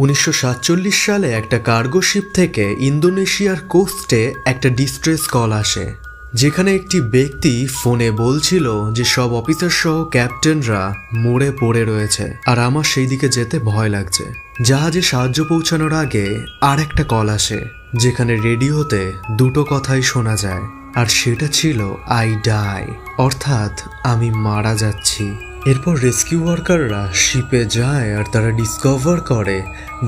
1947 সালে একটা cargo sheep থেকে ইন্দোনেশিয়ার কোস্টে একটা ডিস্ট্রেস কল আসে, যেখানে একটি ব্যক্তি ফোনে বলছিল যে সব অফিসার সহ ক্যাপ্টেনরা মরে পড়ে রয়েছে আর আমার সেই দিকে যেতে ভয় লাগছে। জাহাজে সাহায্য পৌঁছানোর আগে আর একটা কল আসে, যেখানে রেডিওতে দুটো কথাই শোনা যায়, আর সেটা ছিল আই ডাই, অর্থাৎ আমি মারা যাচ্ছি। এরপর রেস্কিউ ওয়ার্কাররা শিপে যায় আর তারা ডিসকভার করে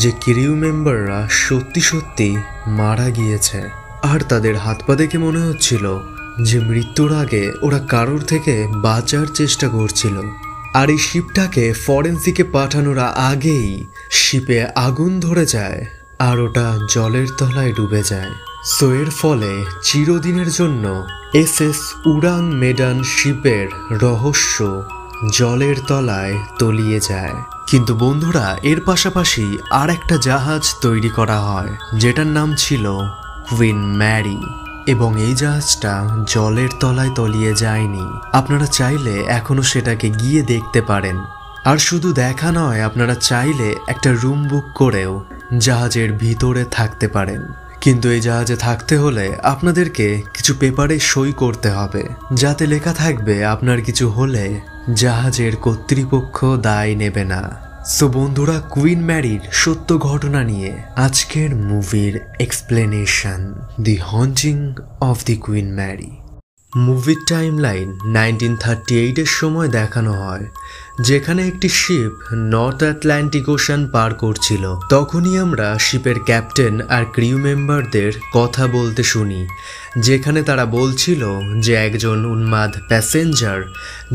যে ক্রিউ মেম্বাররা সত্যি সত্যি মারা গিয়েছে, আর তাদের হাত পা দেখে মনে হচ্ছিল যে মৃত্যুর আগে ওরা কারোর থেকে বাঁচার চেষ্টা করছিল। আর এই শিপটাকে ফরেন্সিকে পাঠানোর আগেই শিপে আগুন ধরে যায় আর ওটা জলের তলায় ডুবে যায়। সো এর ফলে চিরদিনের জন্য এসএস উরাং মেডান শিপের রহস্য জলের তলায় তলিয়ে যায়। কিন্তু বন্ধুরা, এর পাশাপাশি আর একটা জাহাজ তৈরি করা হয় যেটার নাম ছিল কুইন ম্যারি, এবং এই জাহাজটা জলের তলায় তলিয়ে যায়নি। আপনারা চাইলে এখনো সেটাকে গিয়ে দেখতে পারেন। আর শুধু দেখা নয়, আপনারা চাইলে একটা রুম বুক করেও জাহাজের ভিতরে থাকতে পারেন। কিন্তু এই জাহাজে থাকতে হলে আপনাদেরকে কিছু পেপারে সই করতে হবে, যাতে লেখা থাকবে আপনার কিছু হলে জাহাজের কর্তৃপক্ষ দায় নেবে না। সো বন্ধুরা, কুইন ম্যারির সত্য ঘটনা নিয়ে আজকের মুভির explanation, the haunting of the Queen Mary. মুভির টাইমলাইন 1938-এর সময় দেখানো হয়, যেখানে একটি শিপ নর্থ আটলান্টিক ওশান পার করছিল। তখনই আমরা শিপের ক্যাপ্টেন আর ক্রিউ মেম্বারদের কথা বলতে শুনি, যেখানে তারা বলছিল যে একজন উন্মাদ প্যাসেঞ্জার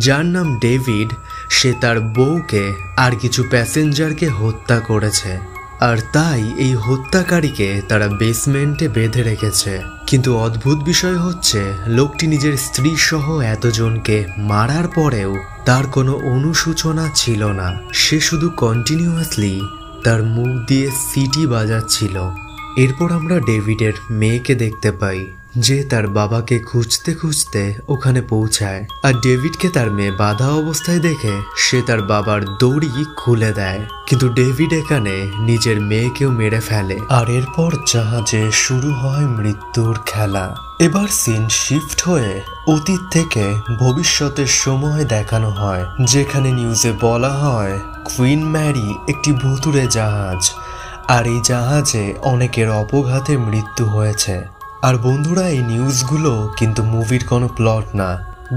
যার নাম ডেভিড, সে তার বউকে আর কিছু প্যাসেঞ্জারকে হত্যা করেছে, আর তাই এই হত্যাকারীকে তারা বেসমেন্টে বেঁধে রেখেছে। কিন্তু অদ্ভুত বিষয় হচ্ছে, লোকটি নিজের স্ত্রী সহ এতজনকে মারার পরেও তার কোনো অনুশোচনা ছিল না। সে শুধু কন্টিনিউয়াসলি তার মুখ দিয়ে সিটি বাজাচ্ছিল। এরপর আমরা ডেভিডের মেয়েকে দেখতে পাই, যে তার বাবাকে খুঁজতে খুঁজতে ওখানে পৌঁছায়, আর ডেভিডকে তার মেয়ে বাঁধা অবস্থায় দেখে সে তার বাবার দড়ি খুলে দেয়। কিন্তু ডেভিড এখানে নিজের মেয়েকেও মেরে ফেলে, আর এরপর জাহাজে শুরু হয় মৃত্যুর খেলা। এবার সিন শিফট হয়ে অতীত থেকে ভবিষ্যতের সময় দেখানো হয়, যেখানে নিউজে বলা হয় কুইন ম্যারি একটি ভুতুড়ে জাহাজ, আর এই জাহাজে অনেকের অপঘাতে মৃত্যু হয়েছে। আর বন্ধুরা, এই নিউজগুলো কিন্তু মুভির কোনো প্লট না।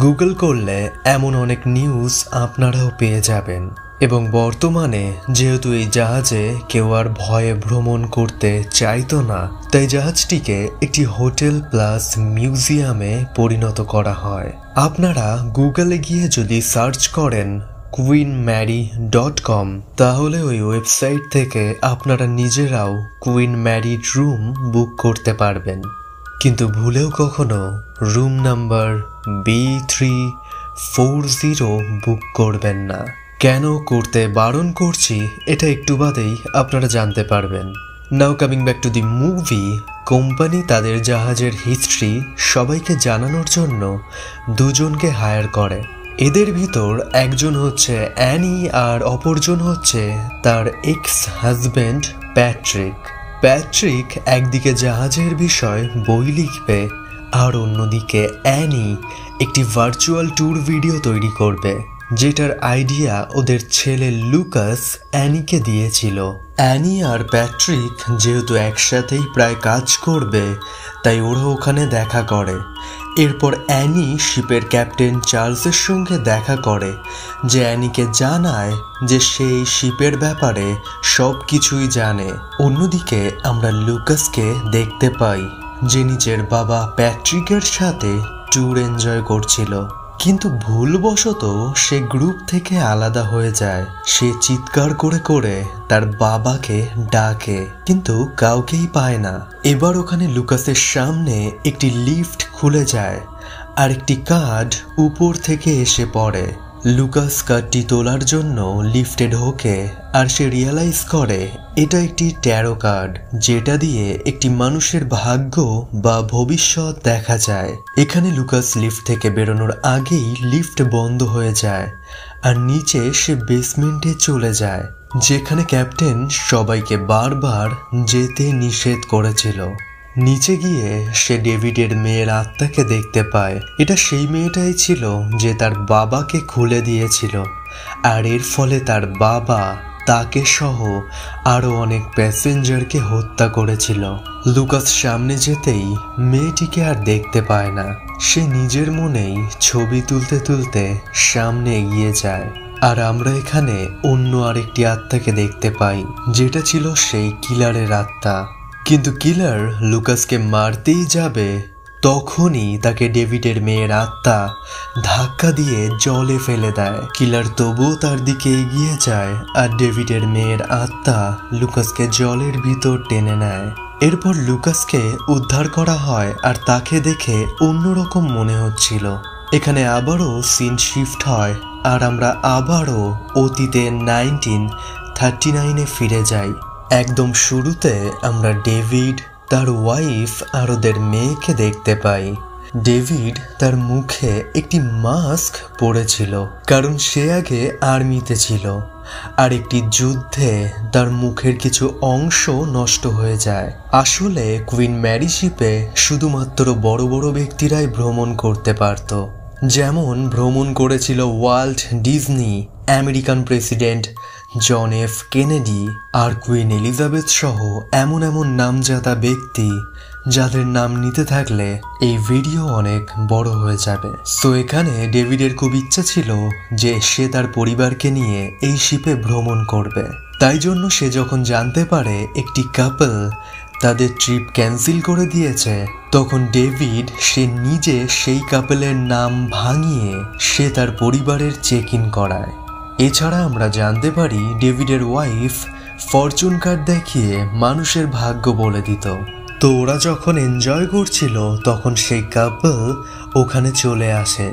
গুগল করলে এমন অনেক নিউজ আপনারাও পেয়ে যাবেন। এবং বর্তমানে যেহেতু এই জাহাজে কেউ আর ভয়ে ভ্রমণ করতে চাইতো না, তাই জাহাজটিকে একটি হোটেল প্লাস মিউজিয়ামে পরিণত করা হয়। আপনারা গুগলে গিয়ে যদি সার্চ করেন queenmary.com, তাহলে ওই ওয়েবসাইট থেকে আপনারা নিজেরাও কুইন ম্যারির রুম বুক করতে পারবেন। কিন্তু ভুলেও কখনো রুম নাম্বার B340 বুক করবেন না। কেন করতে বারণ করছি এটা একটু বাদেই আপনারা জানতে পারবেন। নাও coming back to the movie, company তাদের জাহাজের হিস্ট্রি সবাইকে জানানোর জন্য দুজনকে হায়ার করে। এদের ভিতর একজন হচ্ছে অ্যানি আর অপরজন হচ্ছে তার এক্স হাজব্যান্ড প্যাট্রিক। প্যাট্রিক একদিকে জাহাজের বিষয় বই লিখবে, আর অন্যদিকে অ্যানি একটি ভার্চুয়াল ট্যুর ভিডিও তৈরি করবে, যেটার আইডিয়া ওদের ছেলে লুকাস অ্যানিকে দিয়েছিল। অ্যানি আর প্যাট্রিক যেহেতু একসাথেই প্রায় কাজ করবে, তাই ওরা ওখানে দেখা করে। এরপর অ্যানি শিপের ক্যাপ্টেন চার্লসের সঙ্গে দেখা করে, যে অ্যানিকে জানায় যে সে এই শিপের ব্যাপারে সব কিছুই জানে। অন্যদিকে আমরা লুকাসকে দেখতে পাই, যে নিজের বাবা প্যাট্রিকের সাথে ট্যুর এনজয় করছিল, কিন্তু ভুলবশত সে গ্রুপ থেকে আলাদা হয়ে যায়। সে চিৎকার করে করে তার বাবাকে ডাকে, কিন্তু কাউকেই পায় না। এবার ওখানে লুকাসের সামনে একটি লিফট খুলে যায়, আর একটি কার্ড উপর থেকে এসে পড়ে। লুকাস কার্ডটি তোলার জন্য লিফটে ঢোকে, আর সে রিয়ালাইজ করে এটা একটি ট্যারো কার্ড, যেটা দিয়ে একটি মানুষের ভাগ্য বা ভবিষ্যৎ দেখা যায়। এখানে লুকাস লিফট থেকে বেরোনোর আগেই লিফট বন্ধ হয়ে যায়, আর নিচে সে বেসমেন্টে চলে যায়। যেখানে ক্যাপ্টেন সবাইকে বারবার যেতে নিষেধ করেছিল। নিচে গিয়ে সে ডেভিডের মেয়ের আত্মাকে দেখতে পায়। এটা সেই মেয়েটাই ছিল যে তার বাবাকে খুলে দিয়েছিল, আর এর ফলে তার বাবা তাকে সহ আরো অনেক প্যাসেঞ্জারকে হত্যা করেছিল। লুকাস সামনে যেতেই মেয়েটিকে আর দেখতে পায় না। সে নিজের মনেই ছবি তুলতে তুলতে সামনে এগিয়ে যায়। আর আমরা এখানে অন্য আরেকটি আত্মাকে দেখতে পাই, যেটা ছিল সেই কিলারের আত্মা। কিন্তু কিলার লুকাসকে মারতেই যাবে, তখনই তাকে ডেভিডের মেয়ের আত্মা ধাক্কা দিয়ে জলে ফেলে দেয়। কিলার তবুও তার দিকে এগিয়ে যায়, আর ডেভিডের মেয়ের আত্মা লুকাসকে জলের ভিতর টেনে নেয়। এরপর লুকাসকে উদ্ধার করা হয়, আর তাকে দেখে অন্যরকম মনে হচ্ছিল। এখানে আবারও সিন শিফট হয়, আর আমরা আবারও অতীতে 1939-এ ফিরে যাই। একদম শুরুতে আমরা ডেভিড, তার ওয়াইফ আর ওদের মেয়েকে দেখতে পাই। ডেভিড তার মুখে একটি মাস্ক পরেছিল, কারণ সে আগে আর্মিতে ছিল, আর একটি যুদ্ধে তার মুখের কিছু অংশ নষ্ট হয়ে যায়। আসলে কুইন ম্যারি শিপে শুধুমাত্র বড় বড় ব্যক্তিরাই ভ্রমণ করতে পারত, যেমন ভ্রমণ করেছিল Walt Disney, American president John F Kennedy, আর কুইন এলিজাবেথ সহ এমন এমন নামজাদা ব্যক্তি যাদের নাম নিতে থাকলে এই ভিডিও অনেক বড় হয়ে যাবে। সো এখানে ডেভিডের খুব ইচ্ছা ছিল যে সে তার পরিবারকে নিয়ে এই শিপে ভ্রমণ করবে। তাই জন্য সে যখন জানতে পারে একটি কাপল তাদের ট্রিপ ক্যান্সেল করে দিয়েছে, তখন ডেভিড সে নিজে সেই কাপলের নাম ভাঙিয়ে সে তার পরিবারের চেক ইন করায়। এছাড়া আমরা জানতে পারি ডেভিডের ওয়াইফ ফরচুন কার্ড দেখিয়ে মানুষের ভাগ্য বলে দিত। তো ওরা যখন এনজয় করছিল তখন সেই কাপল ওখানে চলে আসে,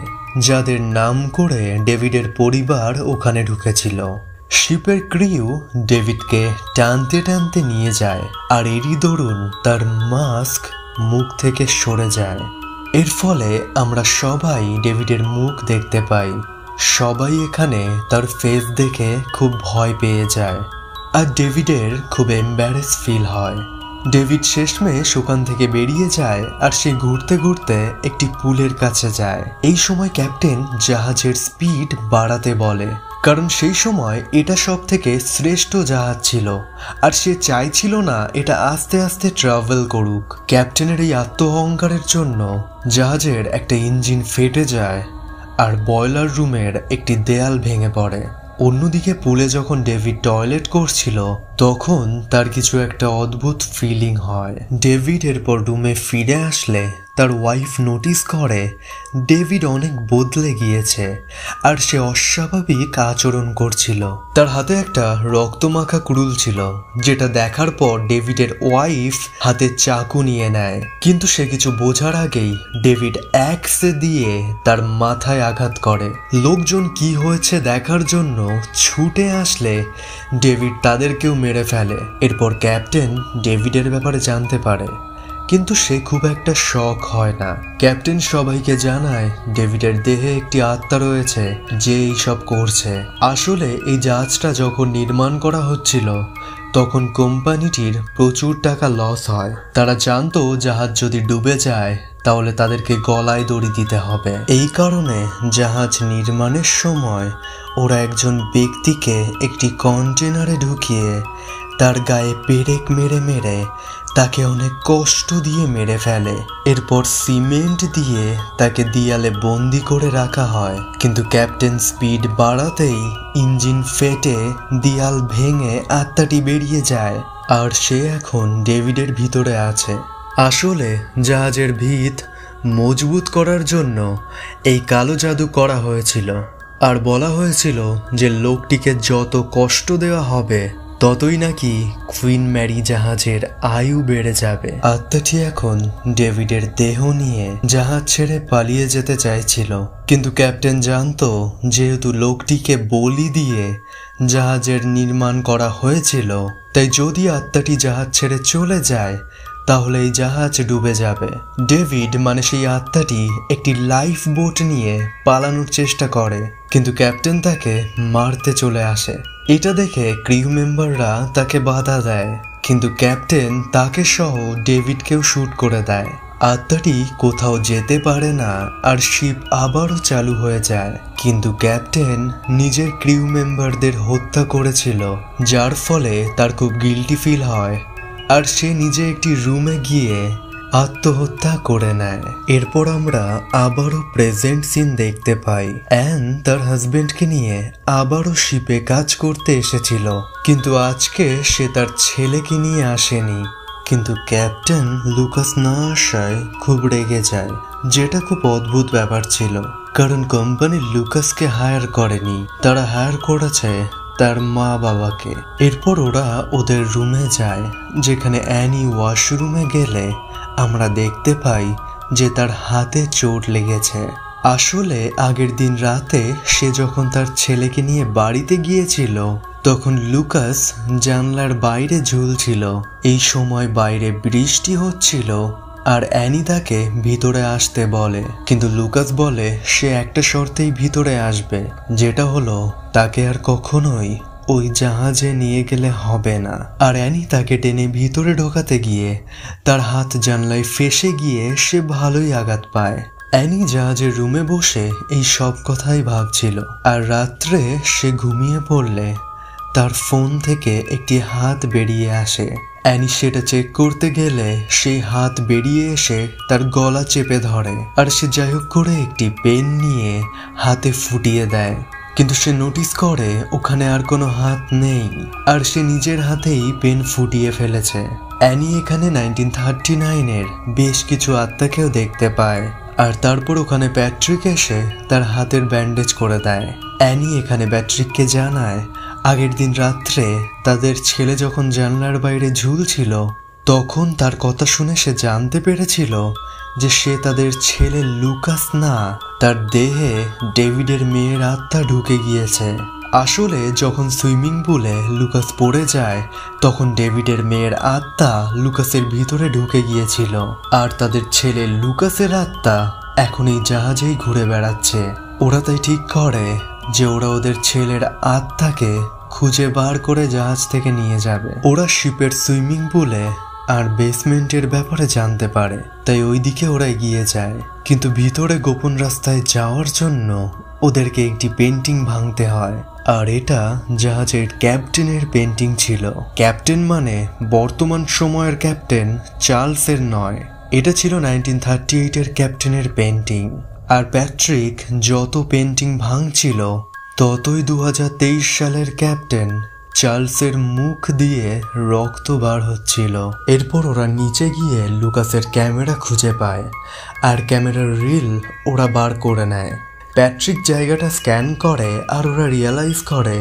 যাদের নাম করে ডেভিডের পরিবার ওখানে ঢুকেছিল। শিপের ক্রিউ ডেভিডকে টানতে টানতে নিয়ে যায়, আর এরই দরুন তার মাস্ক মুখ থেকে সরে যায়। এর ফলে আমরা সবাই ডেভিডের মুখ দেখতে পাই। সবাই এখানে তার ফেস দেখে খুব ভয় পেয়ে যায়, আর ডেভিডের খুব এম্বারেস ফিল হয়। ডেভিড শেষমেশ ওখান থেকে বেরিয়ে যায়, আর সে ঘুরতে ঘুরতে একটি পুলের কাছে যায়। এই সময় ক্যাপ্টেন জাহাজের স্পিড বাড়াতে বলে, কারণ সেই সময় এটা সব থেকে শ্রেষ্ঠ জাহাজ ছিল, আর সে চাইছিল না এটা আস্তে আস্তে ট্রাভেল করুক। ক্যাপ্টেনের এই আত্ম অহংকারের জন্য জাহাজের একটা ইঞ্জিন ফেটে যায়, আর বয়লার রুমের একটি দেয়াল ভেঙে পড়ে। অন্যদিকে পুলে যখন ডেভিড টয়লেট করছিল, তখন তার কিছু একটা অদ্ভুত ফিলিং হয়। ডেভিড এরপর রুমে ফিরে আসলে তার ওয়াইফ নোটিস করে ডেভিড অনেক বদলে গিয়েছে, আর সে অস্বাভাবিক আচরণ করছিল। তার হাতে একটা রক্তমাখা কুড়ুল ছিল, যেটা দেখার পর ডেভিডের ওয়াইফ হাতে চাকু নিয়ে নেয়। কিন্তু সে কিছু বোঝার আগেই ডেভিড অ্যাক্সে দিয়ে তার মাথায় আঘাত করে। লোকজন কি হয়েছে দেখার জন্য ছুটে আসলে ডেভিড তাদেরকেও মেরে ফেলে। এরপর ক্যাপ্টেন ডেভিডের ব্যাপারে জানতে পারে, কিন্তু সে খুব একটা শক হয় না। ক্যাপ্টেন সবাইকে জানায় ডেভিডের দেহে একটি আত্মা রয়েছে যে এইসব করছে। আসলে এই জাহাজটা যখন নির্মাণ করা হচ্ছিল তখন কোম্পানিটির প্রচুর টাকা লস হয়। তারা জানতো জাহাজ যদি ডুবে যায় তাহলে তাদেরকে গলায় দড়ি দিতে হবে। এই কারণে জাহাজ নির্মাণের সময় ওরা একজন ব্যক্তিকে একটি কন্টেনারে ঢুকিয়ে তার গায়ে পেরেক মেরে মেরে তাকে অনেক কষ্ট দিয়ে মেরে ফেলে। এরপর সিমেন্ট দিয়ে তাকে দেয়ালে বন্দি করে রাখা হয়। কিন্তু ক্যাপ্টেন স্পিড বাড়াতেই ইঞ্জিন ফেটে দেয়াল ভেঙে আত্মাটি বেরিয়ে যায়, আর সে এখন ডেভিডের ভিতরে আছে। আসলে জাহাজের ভিত মজবুত করার জন্য এই কালো জাদু করা হয়েছিল, আর বলা হয়েছিল যে লোকটিকে যত কষ্ট দেওয়া হবে ততই নাকি কুইন ম্যারি জাহাজের আয়ু বেড়ে যাবে। আত্মাটি এখন ডেভিডের দেহ নিয়ে জাহাজ ছেড়ে পালিয়ে যেতে চাইছিল, কিন্তু ক্যাপ্টেন জানতো যেহেতু লোকটিকে বলি দিয়ে জাহাজের নির্মাণ করা হয়েছিল, তাই যদি আত্মাটি জাহাজ ছেড়ে চলে যায় তাহলে এই জাহাজ ডুবে যাবে। ডেভিড মানে সেই আত্মাটি একটি লাইফ বোট নিয়ে পালানোর চেষ্টা করে, কিন্তু ক্যাপ্টেন তাকে মারতে চলে আসে। এটা দেখে ক্রিউ মেম্বাররা তাকে বাধা দেয়, কিন্তু ক্যাপ্টেন তাকে সহ ডেভিডকেও শুট করে দেয়। আত্মাটি কোথাও যেতে পারে না আর শিপ আবারও চালু হয়ে যায়, কিন্তু ক্যাপ্টেন নিজের ক্রিউ মেম্বারদের হত্যা করেছিল, যার ফলে তার খুব গিল্টি ফিল হয় আর সে নিজে একটি রুমে গিয়ে আত্মহত্যা করে নেয়। এরপর আমরা আবারও প্রেজেন্ট সিন দেখতে পাই। অ্যান তার হাজবেন্ডকে নিয়ে আবারও শিপে কাজ করতে এসেছিল, কিন্তু আজকে সে তার ছেলেকে নিয়ে আসেনি। কিন্তু ক্যাপ্টেন লুকাস না আসায় খুব রেগে যায়, যেটা খুব অদ্ভুত ব্যাপার ছিল, কারণ কোম্পানি লুকাসকে হায়ার করেনি, তারা হায়ার করেছে তার মা বাবাকে। এরপর ওরা ওদের রুমে যায়, যেখানে অ্যানি ওয়াশরুমে গেলে আমরা দেখতে পাই যে তার হাতে চোট লেগেছে। আসলে আগের দিন রাতে সে যখন তার ছেলেকে নিয়ে বাড়িতে গিয়েছিল, তখন লুকাস জানলার বাইরে ঝুলছিল। এই সময় বাইরে বৃষ্টি হচ্ছিল আর অ্যানি তাকে ভিতরে আসতে বলে, কিন্তু লুকাস বলে সে একটা শর্তেই ভিতরে আসবে, যেটা হলো তাকে আর কখনোই ওই জাহাজে নিয়ে গেলে হবে না। আর অ্যানি তাকে টেনে ভিতরে ঢোকাতে গিয়ে তার হাত জানলায় ফেসে গিয়ে সে ভালোই আঘাত পায়। অ্যানি জাহাজের রুমে বসে এই সব কথাই ভাবছিল, আর রাত্রে সে ঘুমিয়ে পড়লে তার ফোন থেকে একটি হাত বেরিয়ে আসে। অ্যানি সেটা চেক করতে গেলে সেই হাত বেরিয়ে এসে তার গলা চেপে ধরে, আর সে যাই হোক করে একটি পেন নিয়ে হাতে ফুটিয়ে দেয়, কিন্তু সে নোটিস করে ওখানে আর কোনো হাত নেই, আর সে নিজের হাতেই পেন ফুটিয়ে ফেলেছে। অ্যানি এখানে 1939-এর বেশ কিছু আত্মাকেও দেখতে পায়, আর তারপর ওখানে প্যাট্রিক এসে তার হাতের ব্যান্ডেজ করে দেয়। অ্যানি এখানে প্যাট্রিককে জানায় আগের দিন রাত্রে তাদের ছেলে যখন জানলার বাইরে ঝুলছিল, তখন তার কথা শুনে সে জানতে পেরেছিল যে সে তাদের ছেলে লুকাস না, তার দেহে ডেভিডের মেয়ের আত্মা ঢুকে গিয়েছে। আসলে যখন সুইমিং পুলে লুকাস পড়ে যায়, তখন ডেভিডের মেয়ের আত্মা লুকাসের ভিতরে ঢুকে গিয়েছিল, আর তাদের ছেলে লুকাসের আত্মা এখন এই জাহাজেই ঘুরে বেড়াচ্ছে। ওরা তাই ঠিক করে যে ওরা ওদের ছেলের আত্মাকে খুঁজে বার করে জাহাজ থেকে নিয়ে যাবে। ওরা শিপের সুইমিং পুলে আর বেসমেন্টের ব্যাপারে জানতে পারে, তাই ওইদিকে ওরা এগিয়ে যায়, কিন্তু ভিতরে গোপন রাস্তায় যাওয়ার জন্য ওদেরকে একটি পেন্টিং ভাঙতে হয়, আর এটা জাহাজের ক্যাপ্টেনের পেন্টিং ছিল। ক্যাপ্টেন মানে বর্তমান সময়ের ক্যাপ্টেন চার্লসের নয়, এটা ছিল 1938-এর ক্যাপ্টেনের পেন্টিং। আর প্যাট্রিক যত পেন্টিং ভাঙছিল, ততই 2023 সালের ক্যাপ্টেন চার্লসের মুখ দিয়ে রক্ত বার হচ্ছিল। এরপর ওরা নিচে গিয়ে লুকাসের ক্যামেরা খুঁজে পায়, আর ক্যামেরার রিল ওরা বার করে নেয়। প্যাট্রিক জায়গাটা স্ক্যান করে, আর ওরা রিয়ালাইজ করে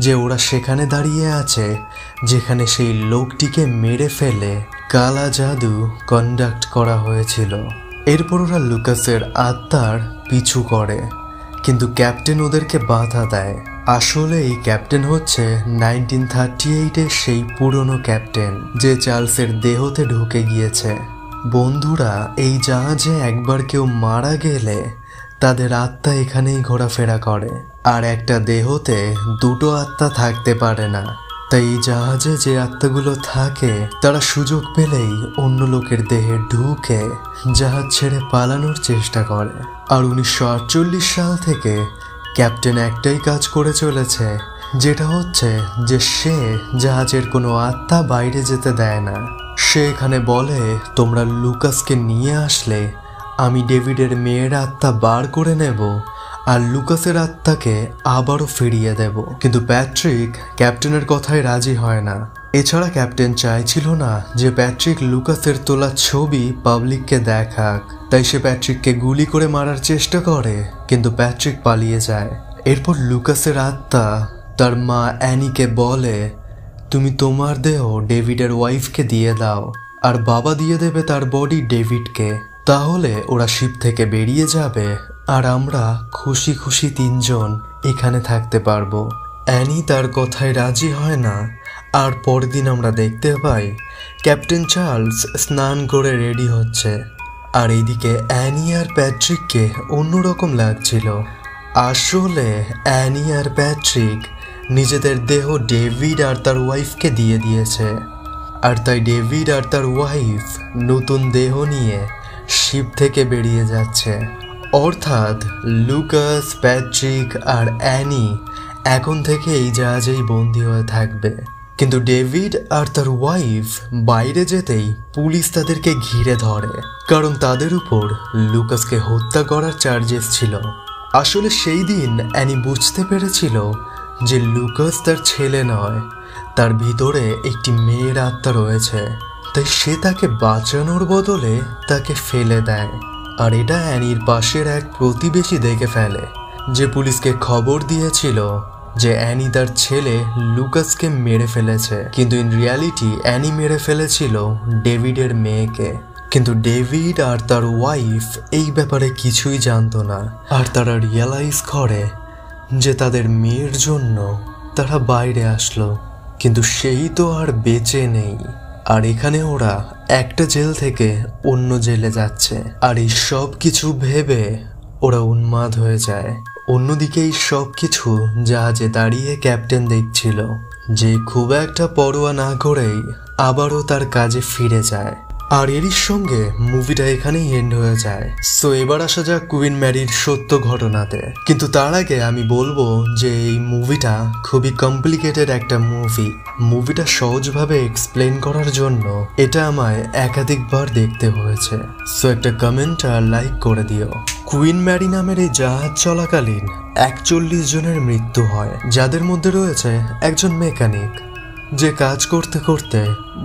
যে ওরা সেখানে দাঁড়িয়ে আছে যেখানে সেই লোকটিকে মেরে ফেলে কালা জাদু কন্ডাক্ট করা হয়েছিল। এরপর ওরা লুকাসের আত্মার পিছু করে, কিন্তু ক্যাপ্টেন ওদেরকে বাধা দেয়। আসলে এই ক্যাপ্টেন হচ্ছে 1938-এর সেই পুরনো ক্যাপ্টেন যে চার্লসের দেহতে ঢুকে গিয়েছে। বন্ধুরা, এই জাহাজে একবার কেউ মারা গেলে তাদের আত্মা এখানেই ঘোরাফেরা করে, আর একটা দেহতে দুটো আত্মা থাকতে পারে না। তাই এই জাহাজে যে আত্মাগুলো থাকে তারা সুযোগ পেলেই অন্য লোকের দেহে ঢুকে জাহাজ ছেড়ে পালানোর চেষ্টা করে। আর 1948 সাল থেকে ক্যাপ্টেন একটাই কাজ করে চলেছে, যেটা হচ্ছে যে সে জাহাজের কোনো আত্মা বাইরে যেতে দেয় না। সে এখানে বলে, তোমরা লুকাসকে নিয়ে আসলে আমি ডেভিডের মেয়ের আত্মা বার করে নেব আর লুকাসের আত্মাকে আবারও ফিরিয়ে দেব। কিন্তু প্যাট্রিক ক্যাপ্টেনের কথায় রাজি হয় না। এছাড়া ক্যাপ্টেন চাইছিল না যে প্যাট্রিক লুকাসের তোলা ছবি পাবলিককে দেখাক, তাই সে প্যাট্রিককে গুলি করে মারার চেষ্টা করে, কিন্তু প্যাট্রিক পালিয়ে যায়। এরপর লুকাসের আত্মা তার মা অ্যানিকে বলে, তুমি তোমার দেহ ডেভিডের ওয়াইফকে দিয়ে দাও, আর বাবা দিয়ে দেবে তার বডি ডেভিডকে, তাহলে ওরা শিপ থেকে বেরিয়ে যাবে আর আমরা খুশি খুশি তিনজন এখানে থাকতে পারবো। অ্যানি তার কথায় রাজি হয় না, আর পরের দিন আমরা দেখতে পাই ক্যাপ্টেন চার্লস স্নান করে রেডি হচ্ছে, আর এইদিকে অ্যানি আর প্যাট্রিককে অন্যরকম লাগছিল। আসলে অ্যানি আর প্যাট্রিক নিজেদের দেহ ডেভিড আর তার ওয়াইফকে দিয়ে দিয়েছে, আর তাই ডেভিড আর তার ওয়াইফ নতুন দেহ নিয়ে শিপ থেকে বেরিয়ে যাচ্ছে। অর্থাৎ লুকাস, প্যাট্রিক আর অ্যানি এখন থেকে এই জাহাজেই বন্দী হয়ে থাকবে। কিন্তু ডেভিড আর তার ওয়াইফ বাইরে যেতেই পুলিশ তাদেরকে ঘিরে ধরে, কারণ তাদের উপর লুকাসকে হত্যা করার চার্জেস ছিল। আসলে সেই দিন অ্যানি বুঝতে পেরেছিল যে লুকাস তার ছেলে নয়, তার ভিতরে একটি মেয়ের আত্মা রয়েছে, তাই সে তাকে বাঁচানোর বদলে তাকে ফেলে দেয়। আর এটা অ্যানির পাশের এক প্রতিবেশী দেখে ফেলে, যে পুলিশকে খবর দিয়েছিল যে অ্যানি তার ছেলে লুকাসকে মেরে ফেলেছে, কিন্তু ইন রিয়ালিটি অ্যানি মেরে ফেলেছিল ডেভিডের মেয়েকে। কিন্তু ডেভিড আর তার ওয়াইফ এই ব্যাপারে কিছুই জানতো না, আর তারা রিয়ালাইজ করে যে তাদের মেয়ের জন্য তারা বাইরে আসলো, কিন্তু সেই তো আর বেঁচে নেই। আর এখানে ওরা একটা জেল থেকে অন্য জেলে যাচ্ছে, আর এই সব কিছু ভেবে ওরা উন্মাদ হয়ে যায়। অন্যদিকে এই সব কিছু জাহাজে দাঁড়িয়ে ক্যাপ্টেন দেখছিল, যে খুব একটা পরোয়া না করেই আবারও তার কাজে ফিরে যায়। আর এরই সঙ্গে মুভিটা এখানেই এন্ড হয়ে যায়। সো এবার আসা যাক কুইন ম্যারির সত্য ঘটনাতে। কিন্তু তার আগে আমি বলবো যে এই মুভিটা খুবই কমপ্লিকেটেড একটা মুভিটা সহজভাবে এক্সপ্লেন করার জন্য এটা আমায় একাধিকবার দেখতে হয়েছে। সো একটা কমেন্ট আর লাইক করে দিও। কুইন ম্যারি নামের এই জাহাজ চলাকালীন 41 জনের মৃত্যু হয়, যাদের মধ্যে রয়েছে একজন মেকানিক, যে কাজ করতে করতে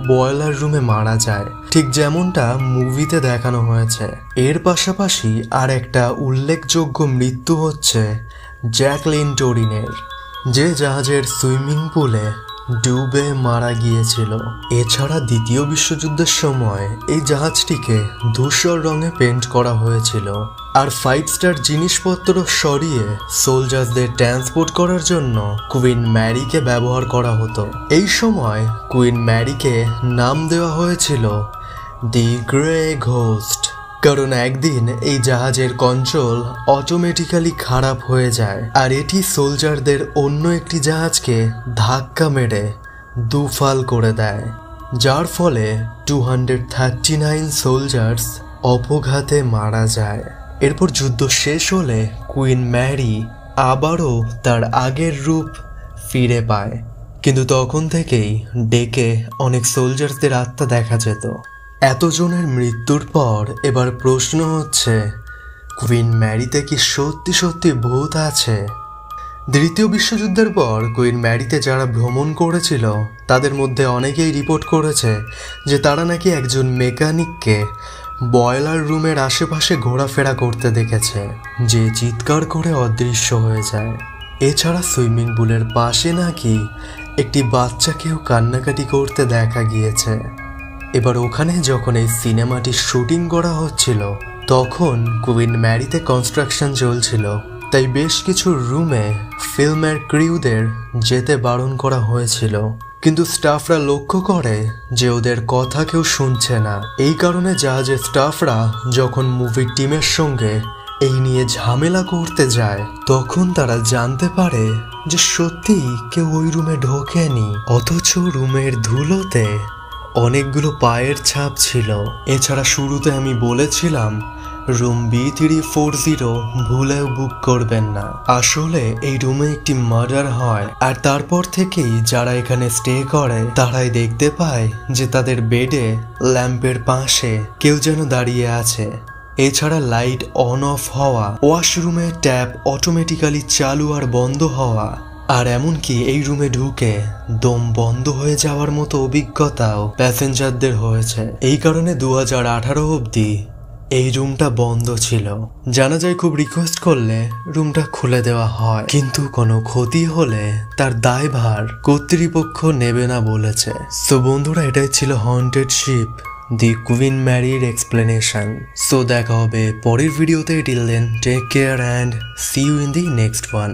বয়লার রুমে মারা যায়, ঠিক যেমনটা মুভিতে দেখানো হয়েছে। এর পাশাপাশি আর একটা উল্লেখযোগ্য মৃত্যু হচ্ছে জ্যাকলিন টোরিনের, যে জাহাজের সুইমিং পুলে ডুবে মারা গিয়েছিল। এছাড়া দ্বিতীয় বিশ্বযুদ্ধের সময় এই জাহাজটিকে ধূসর রঙে পেন্ট করা হয়েছিল, আর 5 স্টার জিনিসপত্র সরিয়ে সোলজারদের ট্রান্সপোর্ট করার জন্য কুইন ম্যারিকে ব্যবহার করা হতো। এই সময় কুইন ম্যারিকে নাম দেওয়া হয়েছিল দি গ্রে ঘোস্ট, কারণ একদিন এই জাহাজের কন্ট্রোল অটোমেটিক্যালি খারাপ হয়ে যায়, আর এটি সোলজারদের অন্য একটি জাহাজকে ধাক্কা মেরে দুফাল করে দেয়, যার ফলে 239 সোলজার্স অপঘাতে মারা যায়। এরপর যুদ্ধ শেষ হলে কুইন ম্যারি আবারও তার আগের রূপ ফিরে পায়, কিন্তু তখন থেকেই ডেকে অনেক সোলজারদের আত্মা দেখা যেত। এতজনের মৃত্যুর পর এবার প্রশ্ন হচ্ছে, কুইন ম্যারিতে কি সত্যি সত্যি ভূত আছে? দ্বিতীয় বিশ্বযুদ্ধের পর কুইন ম্যারিতে যারা ভ্রমণ করেছিল তাদের মধ্যে অনেকেই রিপোর্ট করেছে যে তারা নাকি একজন মেকানিককে বয়লার রুমের আশেপাশে ঘোরাফেরা করতে দেখেছে, যে চিৎকার করে অদৃশ্য হয়ে যায়। এছাড়া সুইমিং পুলের পাশে নাকি একটি বাচ্চাকেও কান্নাকাটি করতে দেখা গিয়েছে। এবার ওখানে যখন এই সিনেমাটি শুটিং করা হচ্ছিল তখন কুইন ম্যারিতে কনস্ট্রাকশন চলছিল, তাই বেশ কিছু রুমে ফিল্মের ক্রিউদের যেতে বারণ করা হয়েছিল, কিন্তু স্টাফরা লক্ষ্য করে যে ওদের কথা কেউ শুনছে না। এই কারণে জাহাজের স্টাফরা যখন মুভির টিমের সঙ্গে এই নিয়ে ঝামেলা করতে যায় তখন তারা জানতে পারে যে সত্যিই কেউ ওই রুমে ঢোকেনি, অথচ রুমের ধুলোতে অনেকগুলো পায়ের ছাপ ছিল। এছাড়া শুরুতে আমি বলেছিলাম রুম B340 ভুলেও বুক করবেন না। আসলে এই রুমে একটি মার্ডার হয়, আর তারপর থেকেই যারা এখানে স্টে করে তারাই দেখতে পায় যে তাদের বেডে ল্যাম্পের পাশে কেউ যেন দাঁড়িয়ে আছে। এছাড়া লাইট অন অফ হওয়া, ওয়াশরুমে ট্যাপ অটোমেটিক্যালি চালু আর বন্ধ হওয়া, আর এমনকি এই রুমে ঢুকে দম বন্ধ হয়ে যাওয়ার মতো অভিজ্ঞতাও প্যাসেঞ্জারদের হয়েছে। এই কারণে 2018 অবধি এই রুমটা বন্ধ ছিল। জানা যায় খুব রিকোয়েস্ট করলে রুমটা খুলে দেওয়া হয়, কিন্তু কোনো ক্ষতি হলে তার দায়ভার কর্তৃপক্ষ নেবে না বলেছে। সো বন্ধুরা, এটাই ছিল হন্টেড শিপ দি কুইন ম্যারির এক্সপ্লেনেশন। সো দেখা হবে পরের ভিডিওতে। Till then take care and see you in the next one.